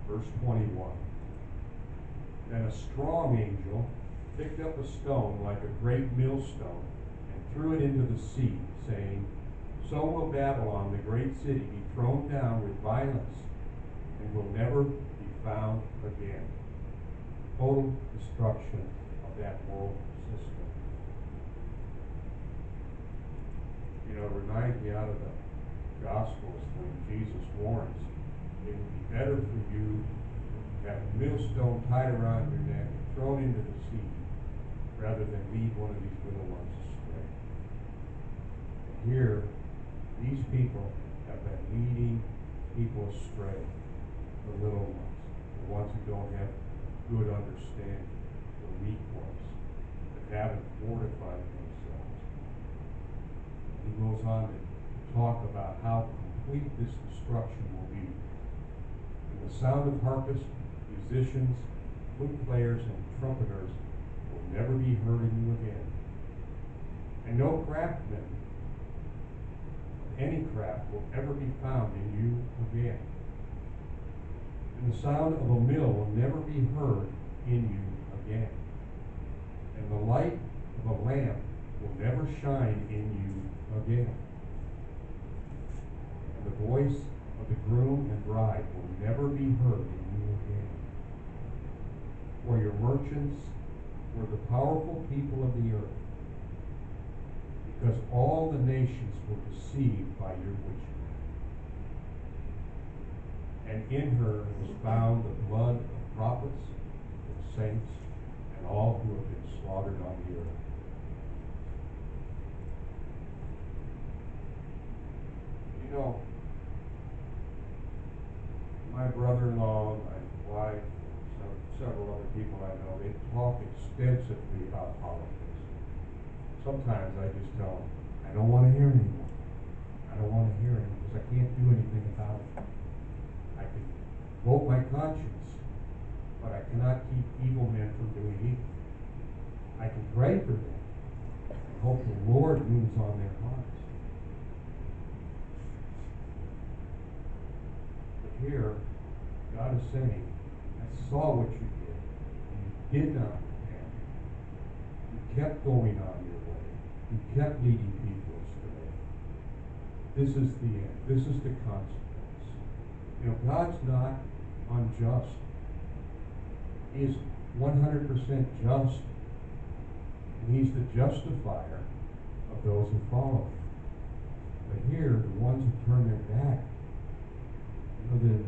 verse 21. Then a strong angel picked up a stone like a great millstone and threw it into the sea, saying, So will Babylon, the great city, be thrown down with violence and will never be found again. Total destruction of that world system. You know, it reminds me out of the Gospels when Jesus warns, it would be better for you to have a millstone tied around your neck and thrown into the sea rather than lead one of these little ones astray. And here, these people have been leading people astray, the little ones, the ones who don't have good understanding, the weak ones, that haven't fortified themselves. He goes on to talk about how complete this destruction will be. And the sound of harpists, musicians, flute players, and trumpeters will never be heard in you again. And no craftsman of any craft will ever be found in you again. And the sound of a mill will never be heard in you again. And the light of a lamp will never shine in you again. And the voice of the groom and bride will never be heard in you again. For your merchants were the powerful people of the earth, because all the nations were deceived by your witchcraft. And in her was found the blood of prophets, of saints, and all who have been slaughtered on the earth. You know, my brother-in-law, my wife, several other people I know, they talk extensively about politics. Sometimes I just tell them, I don't want to hear it anymore. I don't want to hear it because I can't do anything about it. I can vote my conscience, but I cannot keep evil men from doing evil. I can pray for them and hope the Lord moves on their hearts. But here, God is saying, I saw what you did, and you did not repent. You kept going on your way. You kept leading people astray. This is the end. This is the consequence. You know, God's not unjust. He is 100% just. And He's the justifier of those who follow Him. But here, the ones who turn their back, you know,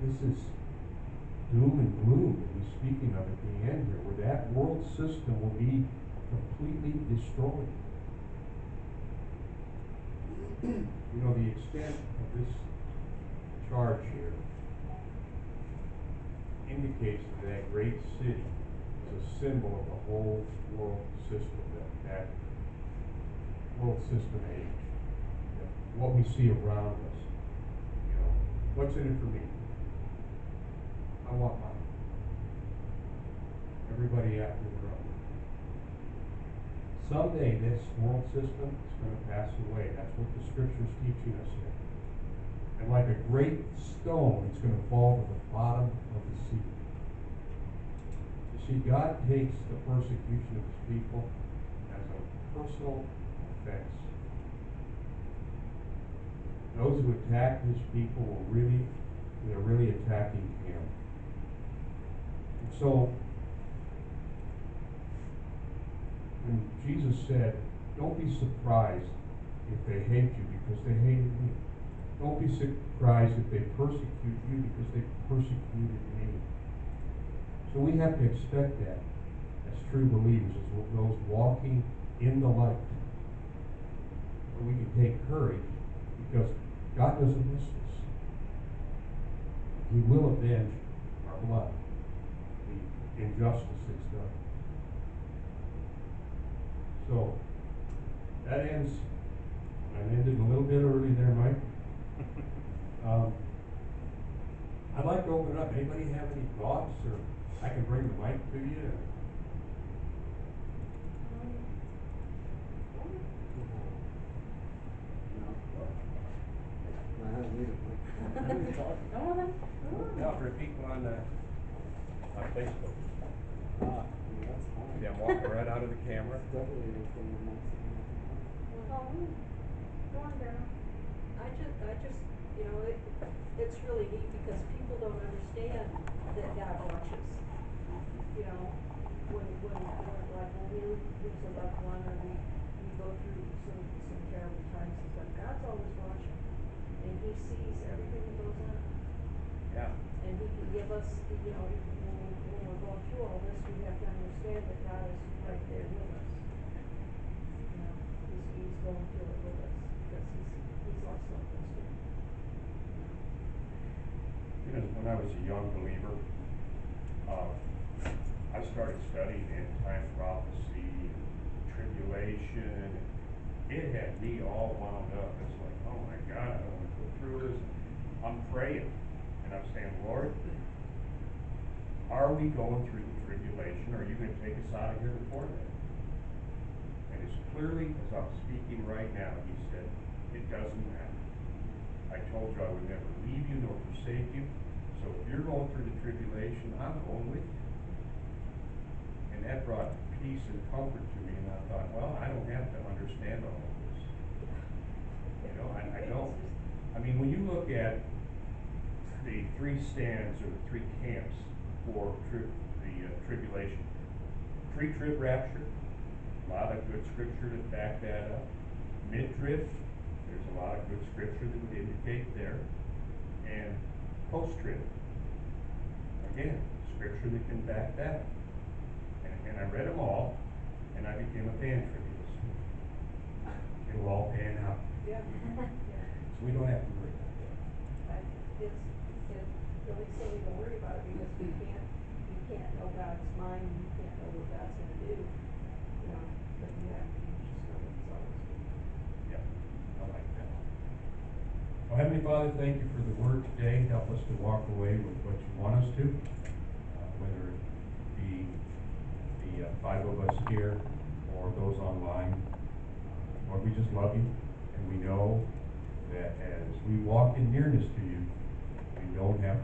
this is doom and gloom that He's speaking of at the end here, where that world system will be completely destroyed. You know, the extent of this charge here indicates that that great city is a symbol of the whole world system, that world system age. You know, what we see around us. You know, what's in it for me? I want mine. Everybody after their own. Someday this world system is going to pass away. That's what the Scripture's teaching us here. And like a great stone, it's going to fall to the bottom of the sea. You see, God takes the persecution of His people as a personal offense. Those who attack His people they're really attacking Him. And so, when Jesus said, don't be surprised if they hate you because they hated me. Don't be surprised if they persecute you because they persecuted me. So we have to expect that as true believers, as those walking in the light. But we can take courage because God doesn't miss us. He will avenge our blood, the injustice that's done. So, that ends, I ended a little bit early there, Mike. I'd like to open it up. Anybody have any thoughts, or I can bring the mic to you? No, for people on Facebook. Ah, yeah, that's fine. Yeah, I'm walking right out of the camera. It's definitely recording once in a while. Go on, Grandma. I just, you know, it's really neat because people don't understand that God watches. You know, like when we lose a loved one or we go through some terrible times and stuff, God's always watching. And He sees everything that goes on. Yeah. And He can give us, you know, when we're going through all this, we have to understand that God is right there with us. You know, He's going through it with us because He's lost loved ones too. You know, when I was a young believer, I started studying end time prophecy, tribulation. It had me all wound up. It's like, oh my God, I don't want to go through this. I'm praying, and I'm saying, Lord, are we going through the tribulation, or are you going to take us out of here before that? And as clearly as I'm speaking right now, He said, it doesn't matter. I told you I would never leave you nor forsake you. So if you're going through the tribulation, I'm going with you. And that brought peace and comfort to me, and I thought, well, I don't have to understand all of this. You know, I don't. I mean, when you look at the three stands or the three camps for the tribulation, pre-trib rapture, a lot of good scripture to back that up. Mid-trib, there's a lot of good scripture that would indicate there. And post-trib, again, scripture that can back that up. And I read them all, and I became a pan-tribulist. It'll all pan out. Yeah. So we don't have to worry about that. It's really silly to worry about it because you can't know God's mind, you can't know what God's gonna do, you know, but you just know that He's always with you. Yeah, I like that. Well, Heavenly Father, thank you for the word today. Help us to walk away with what you want us to, whether it be the 5 of us here or those online. Lord, we just love you, and we know that as we walk in nearness to you, we don't have